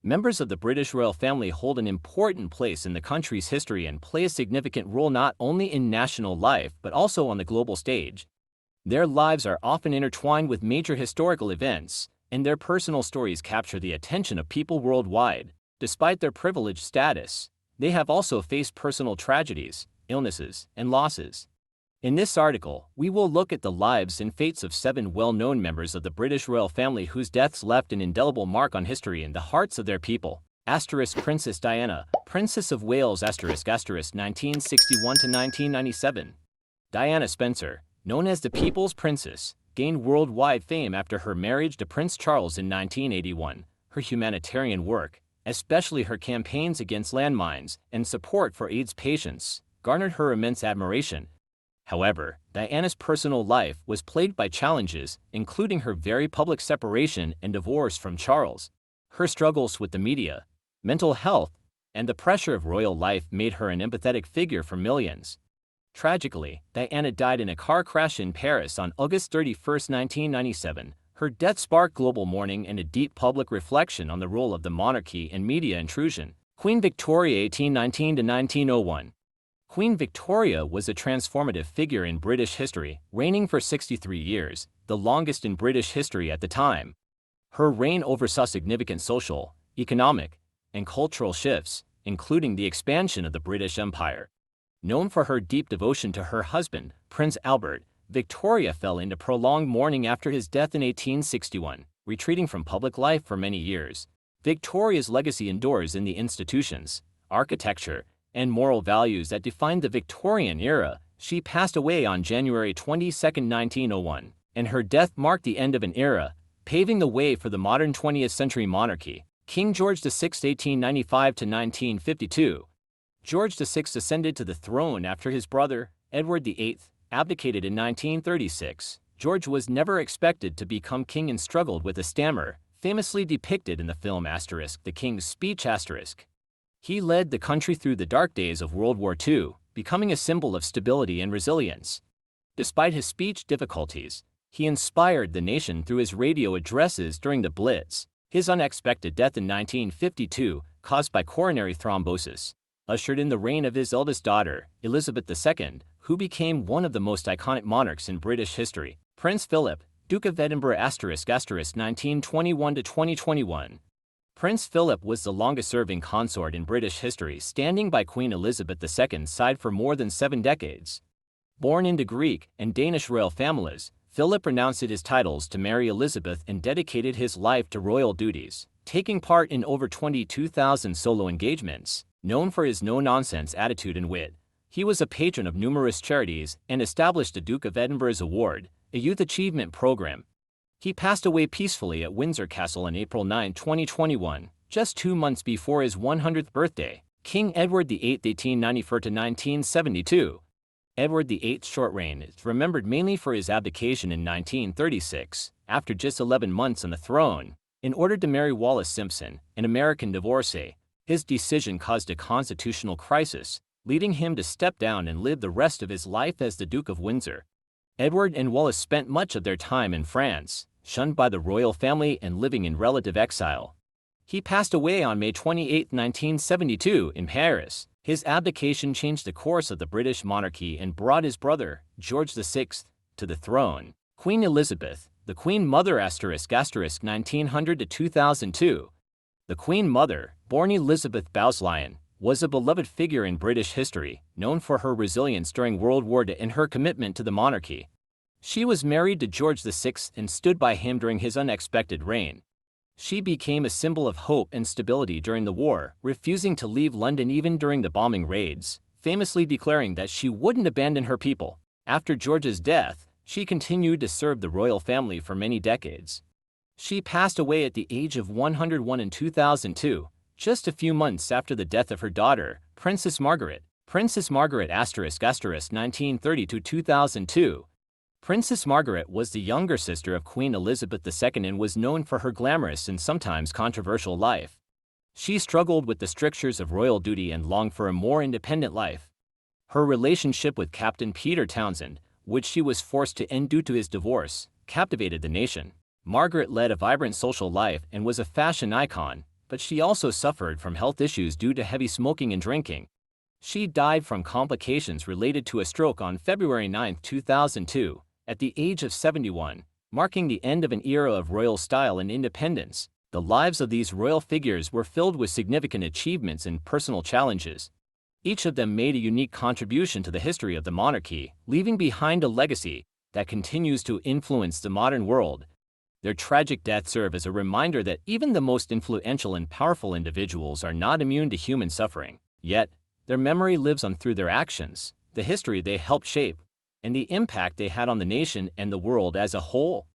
Members of the British royal family hold an important place in the country's history and play a significant role not only in national life but also on the global stage. Their lives are often intertwined with major historical events, and their personal stories capture the attention of people worldwide. Despite their privileged status, they have also faced personal tragedies, illnesses, and losses. In this article, we will look at the lives and fates of 7 well-known members of the British royal family whose deaths left an indelible mark on history and the hearts of their people. Princess Diana, Princess of Wales 1961 to 1997. Diana Spencer, known as the People's Princess, gained worldwide fame after her marriage to Prince Charles in 1981. Her humanitarian work, especially her campaigns against landmines and support for AIDS patients, garnered her immense admiration. However, Diana's personal life was plagued by challenges, including her very public separation and divorce from Charles. Her struggles with the media, mental health, and the pressure of royal life made her an empathetic figure for millions. Tragically, Diana died in a car crash in Paris on August 31, 1997. Her death sparked global mourning and a deep public reflection on the role of the monarchy and media intrusion. Queen Victoria 1819 to 1901. Queen Victoria was a transformative figure in British history, reigning for 63 years, the longest in British history at the time. Her reign oversaw significant social, economic, and cultural shifts, including the expansion of the British Empire. Known for her deep devotion to her husband, Prince Albert, Victoria fell into prolonged mourning after his death in 1861, retreating from public life for many years. Victoria's legacy endures in the institutions, architecture, and moral values that defined the Victorian era. She passed away on January 22, 1901, and her death marked the end of an era, paving the way for the modern 20th century monarchy. King George VI 1895 to 1952. George VI ascended to the throne after his brother, Edward VIII, abdicated in 1936. George was never expected to become king and struggled with a stammer, famously depicted in the film *The King's Speech*. He led the country through the dark days of World War II, becoming a symbol of stability and resilience. Despite his speech difficulties, he inspired the nation through his radio addresses during the Blitz. His unexpected death in 1952, caused by coronary thrombosis, ushered in the reign of his eldest daughter, Elizabeth II, who became one of the most iconic monarchs in British history. Prince Philip, Duke of Edinburgh ** 1921 to 2021. Prince Philip was the longest-serving consort in British history, standing by Queen Elizabeth II's side for more than 7 decades. Born into Greek and Danish royal families, Philip renounced his titles to marry Elizabeth and dedicated his life to royal duties, taking part in over 22,000 solo engagements. Known for his no-nonsense attitude and wit, he was a patron of numerous charities and established the Duke of Edinburgh's Award, a youth achievement program. He passed away peacefully at Windsor Castle on April 9, 2021, just 2 months before his 100th birthday. King Edward VIII 1894 to 1972. Edward VIII's short reign is remembered mainly for his abdication in 1936, after just 11 months on the throne, in order to marry Wallis Simpson, an American divorcee. His decision caused a constitutional crisis, leading him to step down and live the rest of his life as the Duke of Windsor. Edward and Wallis spent much of their time in France, shunned by the royal family and living in relative exile. He passed away on May 28, 1972, in Paris. His abdication changed the course of the British monarchy and brought his brother, George VI, to the throne. Queen Elizabeth, the Queen Mother ** 1900 to 2002. The Queen Mother, born Elizabeth Bowes-Lyon, was a beloved figure in British history, known for her resilience during World War II and her commitment to the monarchy. She was married to George VI and stood by him during his unexpected reign. She became a symbol of hope and stability during the war, refusing to leave London even during the bombing raids, famously declaring that she wouldn't abandon her people. After George's death, she continued to serve the royal family for many decades. She passed away at the age of 101 in 2002, just a few months after the death of her daughter, Princess Margaret. Princess Margaret ** 1930 to 2002. Princess Margaret was the younger sister of Queen Elizabeth II and was known for her glamorous and sometimes controversial life. She struggled with the strictures of royal duty and longed for a more independent life. Her relationship with Captain Peter Townsend, which she was forced to end due to his divorce, captivated the nation. Margaret led a vibrant social life and was a fashion icon, but she also suffered from health issues due to heavy smoking and drinking. She died from complications related to a stroke on February 9, 2002, at the age of 71, marking the end of an era of royal style and independence. The lives of these royal figures were filled with significant achievements and personal challenges. Each of them made a unique contribution to the history of the monarchy, leaving behind a legacy that continues to influence the modern world. Their tragic deaths serve as a reminder that even the most influential and powerful individuals are not immune to human suffering. Yet, their memory lives on through their actions, the history they helped shape, and the impact they had on the nation and the world as a whole.